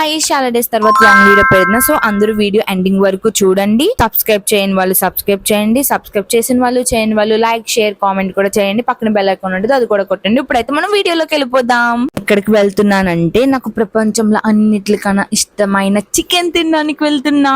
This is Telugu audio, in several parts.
గైస్ చాలా డేస్ తర్వాత లాంగ్ వీడియో పెడుతున్నా. సో అందరూ వీడియో ఎండింగ్ వరకు చూడండి. సబ్స్క్రైబ్ చేయని వాళ్ళు సబ్స్క్రైబ్ చేయండి, సబ్స్క్రైబ్ చేసిన వాళ్ళు చేయని వాళ్ళు లైక్ షేర్ కామెంట్ కూడా చేయండి. పక్కన బెల్ ఐకాన్ ఉంటుంది, అది కూడా కొట్టండి. ఇప్పుడైతే మనం వీడియోలోకి వెళ్ళిపోదాం. ఎక్కడికి వెళ్తున్నానంటే నాకు ప్రపంచంలో అన్నిటికన్నా ఇష్టమైన చికెన్ తినడానికి వెళ్తున్నా.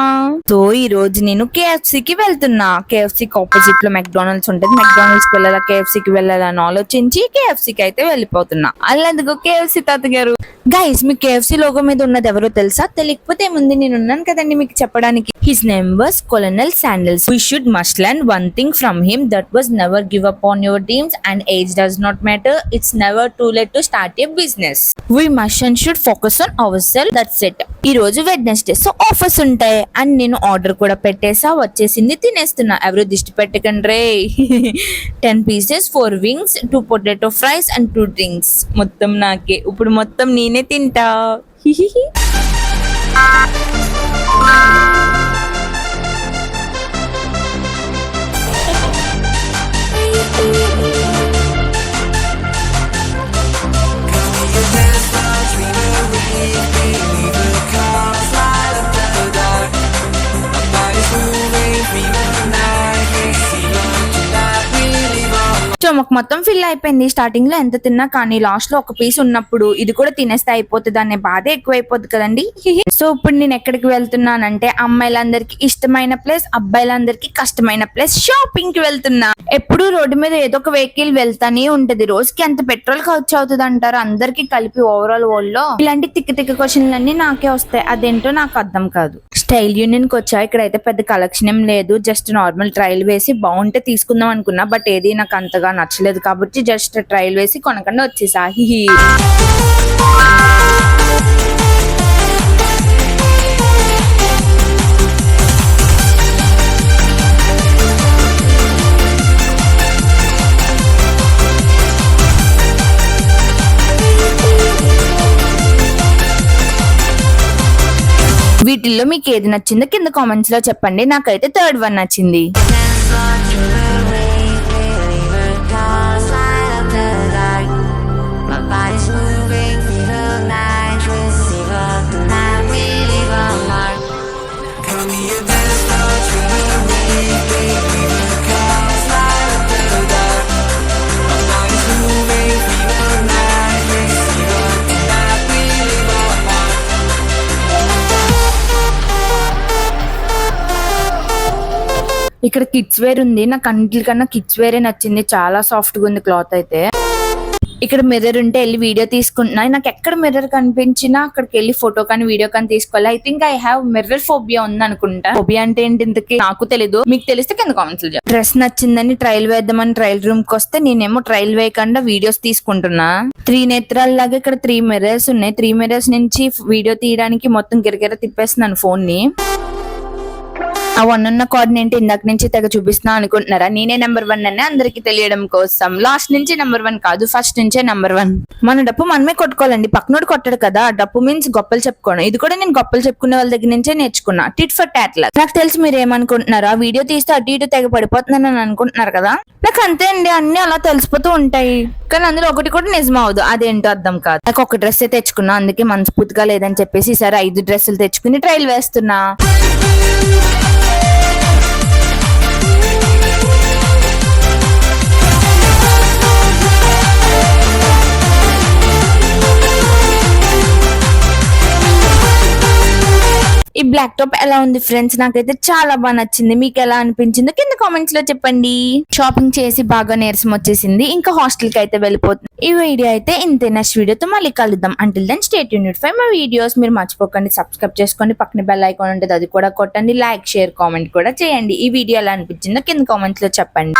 సో ఈ రోజు నేను KFCకి వెళ్తున్నా. KFCకి ఆపోజిట్ లో మెక్డానల్డ్స్ ఉంటుంది. మెక్డానల్డ్స్ కి వెళ్ళాలా KFCకి వెళ్ళాలని ఆలోచించి KFCకి అయితే వెళ్ళిపోతున్నా. అల్లందుకు KFC తాత గారు గైస్ మీ KFC లోగో మీద ఉన్నది ఎవరో తెలుసా? తెలియకపోతే ఏముంది, నేను ఉన్నాను కదండి మీకు చెప్పడానికి. His name was Colonel Sanders. We should must learn one thing from him, that was never give up on your dreams and age does not matter. It's never too late to start a business. We must and should focus on ourselves. That's it. ఈ రోజు వెడ్నెస్డే, సో ఆఫర్స్ ఉంటాయి అండ్ నేను ఆర్డర్ కూడా పెట్టేసా. వచ్చేసింది, తినేస్తున్నా. ఎవరు దిష్టి పెట్టకండి రే. 10 pieces 4 wings 2 potato fries and 2 drinks. మొత్తం నాకే. ఇప్పుడు మొత్తం నేనే తింటా. స్టమక్ మొత్తం ఫిల్ అయిపోయింది. స్టార్టింగ్ లో ఎంత తిన్నా కానీ లాస్ట్ లో ఒక పీస్ ఉన్నప్పుడు ఇది కూడా తినేస్తే అయిపోతుంది అనే బాధ ఎక్కువైపోతుంది కదండి. సో ఇప్పుడు నేను ఎక్కడికి వెళ్తున్నానంటే అమ్మాయిలందరికి ఇష్టమైన ప్లేస్, అబ్బాయిలందరికి కష్టమైన ప్లేస్, షాపింగ్ కి వెళ్తున్నా. ఎప్పుడు రోడ్డు మీద ఏదో ఒక వెహికల్ వెళ్తానే ఉంటది. రోజుకి ఎంత పెట్రోల్ ఖర్చు అవుతుంది అంటారు అందరికి కలిపి ఓవరాల్ వరల్డ్ లో. ఇలాంటి తిక్క క్వశ్చన్లన్నీ నాకే వస్తాయి. అదేంటో నాకు అర్థం కాదు. స్టైల్ యూనియన్ కి వచ్చా. ఇక్కడైతే పెద్ద కలెక్షన్ ఏం లేదు. జస్ట్ నార్మల్ ట్రయల్ వేసి బాగుంటే తీసుకుందాం అనుకున్నా, బట్ ఏది నాకు అంతగా నచ్చలేదు కాబట్టి జస్ట్ ట్రయల్ వేసి కొనకుండా వచ్చేసా. వీటిల్లో మీకు ఏది నచ్చిందో కింద కామెంట్స్ లో చెప్పండి. నాకైతే 3rd one నచ్చింది. ఇక్కడ కిడ్స్ వేర్ ఉంది. నాకు అన్నిటికన్నా కిడ్స్ వేరే నచ్చింది. చాలా సాఫ్ట్ గా ఉంది క్లాత్ అయితే. ఇక్కడ మిర్రర్ ఉంటే వెళ్ళి వీడియో తీసుకుంటున్నా. నాకు ఎక్కడ మిర్రర్ కనిపించినా అక్కడికి వెళ్ళి ఫోటో కానీ వీడియో కానీ తీసుకోవాలి. I think I have mirror phobia ఉంది అనుకుంటా. ఫోబియా అంటే ఏంటి ఇంతకీ నాకు తెలీదు. మీకు తెలిస్తే కింద కామెంట్స్ లో. డ్రెస్ నచ్చిందని ట్రయల్ వేద్దామని ట్రయల్ రూమ్ కి వస్తే నేనేమో ట్రయల్ వేయకుండా వీడియోస్ తీసుకుంటున్నా. 3 నేత్రాల లాగా ఇక్కడ 3 మిర్రర్స్ ఉన్నాయి. 3 మిర్రర్స్ నుంచి వీడియో తీయడానికి మొత్తం గిరగిర తిప్పేస్తున్నాను ఫోన్ ని. ఆ 1 ఉన్న కోఆర్డినేట్ ఇందాక నుంచి తెగ చూపిస్తున్నా అనుకుంటున్నారా? నేనే నెంబర్ 1 అని అందరికి తెలియడం కోసం లాస్ట్ నుంచి నెంబర్ 1 కాదు, ఫస్ట్ నుంచే నెంబర్ 1. మన డప్పు మనమే కొట్టుకోవాలండి, పక్కనోడు కొట్టాడు కదా. డప్పు మీన్స్ గొప్పలు చెప్పుకోవడం. ఇది కూడా నేను గొప్పలు చెప్పుకునే వాళ్ళ దగ్గర నుంచే నేర్చుకున్నా. టిట్ ఫర్ టాట్ లా. నాకు తెలిసి మీరు ఏమనుకుంటున్నారా, వీడియో తీస్తే అటు ఇటు తెగ పడిపోతున్నాను అని అనుకుంటున్నారు కదా. నాకు అంతే అండి, అన్ని అలా తెలిసిపోతూ ఉంటాయి. కానీ అందులో ఒకటి కూడా నిజం అవదు. అదేంటో అర్థం కాదు. నాకు ఒక డ్రెస్ తెచ్చుకున్నా, అందుకే మనస్ఫూర్తిగా లేదని చెప్పేసి ఈసారి 5 డ్రెస్సులు తెచ్చుకుని ట్రయల్ వేస్తున్నా. ఈ బ్లాక్ టాప్ ఎలా ఉంది ఫ్రెండ్స్? నాకైతే చాలా బాగా నచ్చింది. మీకు ఎలా అనిపించిందో కింద కామెంట్స్ లో చెప్పండి. షాపింగ్ చేసి బాగా నీరసం వచ్చేసింది. ఇంకా హాస్టల్ కి అయితే వెళ్ళిపోతుంది. ఈ వీడియో అయితే ఇంతే. నెక్స్ట్ వీడియోతో మళ్ళీ కలుద్దాం. Until then stay tuned for my videos. మీరు మర్చిపోకండి సబ్స్క్రైబ్ చేసుకోండి. పక్కన బెల్ ఐకాన్ ఉంటుంది, అది కూడా కొట్టండి. లైక్ షేర్ కామెంట్ కూడా చేయండి. ఈ వీడియో ఎలా అనిపించిందో కింద కామెంట్స్ లో చెప్పండి.